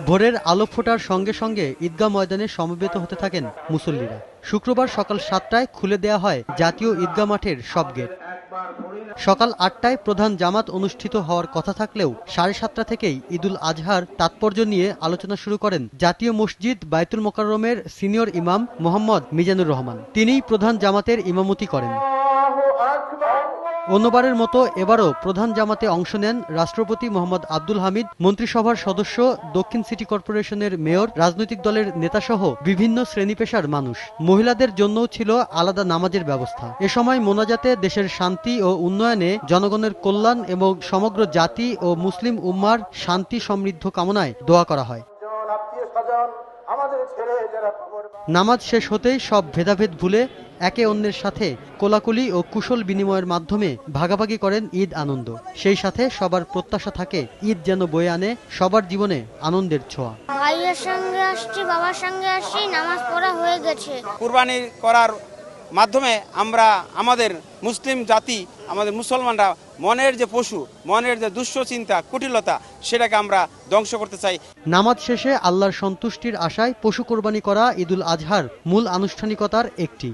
ভোরের আলো ফোটার সঙ্গে সঙ্গে ঈদগাহ ময়দানে সমবেত হতে থাকেন মুসল্লিরা। শুক্রবার সকাল 7টায় খুলে দেয়া হয় জাতীয় ঈদগাহ মাঠের সব গেট। সকাল 8টায় প্রধান জামাত অনুষ্ঠিত হওয়ার কথা থাকলেও 7:30টা থেকেই ঈদুল আজহার তাৎপর্য নিয়ে আলোচনা শুরু করেন জাতীয় মসজিদ বায়তুল মোকাররমের সিনিয়র ইমাম মোহাম্মদ মিজানুর রহমান। তিনিই প্রধান জামাতের ইমামতি করেন। অন্যবারের মতো এবারও প্রধান জামাতে অংশ নেন রাষ্ট্রপতি মোহাম্মদ আব্দুল হামিদ, মন্ত্রিসভার সদস্য, দক্ষিণ সিটি কর্পোরেশনের মেয়র, রাজনৈতিক দলের নেতাসহ বিভিন্ন শ্রেণী পেশার মানুষ। মহিলাদের জন্যও ছিল আলাদা নামাজের ব্যবস্থা। এ সময় মোনাজাতে দেশের শান্তি ও উন্নয়নে, জনগণের কল্যাণ এবং সমগ্র জাতি ও মুসলিম উম্মার শান্তি সমৃদ্ধ কামনায় দোয়া করা হয়। নামাজ শেষ হতেই সব ভেদাভেদ ভুলে একে অন্যের সাথে কোলাকুলি ও কুশল বিনিময়ের মাধ্যমে ভাগাভাগি করেন ঈদ আনন্দ। সেই সাথে সবার প্রত্যাশা থাকে ঈদ যেন বয়ে আনে সবার জীবনে আনন্দের ছোঁয়া। ভাইয়ের সঙ্গে আসছি, বাবার সঙ্গে আসছি, নামাজ পড়া হয়ে গেছে। কুরবানি করার মাধ্যমে আমরা আমাদের মুসলিম জাতি, আমাদের মুসলমানরা মনের যে পশু, মনের যে দুশ্চিন্তা, কুটিলতা, সেটাকে আমরা ধ্বংস করতে চাই। নামাজ শেষে আল্লাহর সন্তুষ্টির আশায় পশু কোরবানি করা ঈদুল আজহার মূল আনুষ্ঠানিকতার একটি।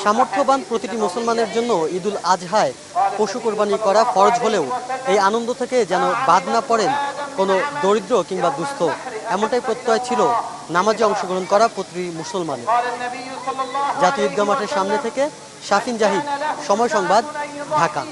সামর্থ্যবান প্রতিটি মুসলমানের জন্য ঈদুল আজহায় পশু কোরবানি করা ফরজ হলেও এই আনন্দ থেকে যেন বাদ না পড়েন কোনো দরিদ্র কিংবা দুস্থ, এমনটাই প্রত্যয় ছিল নামাজে অংশগ্রহণ করা প্রতিটি মুসলমানের। জাতীয় ঈদগাহ মাঠের সামনে থেকে শাফিন জাহিদ, সময় সংবাদ, ঢাকা।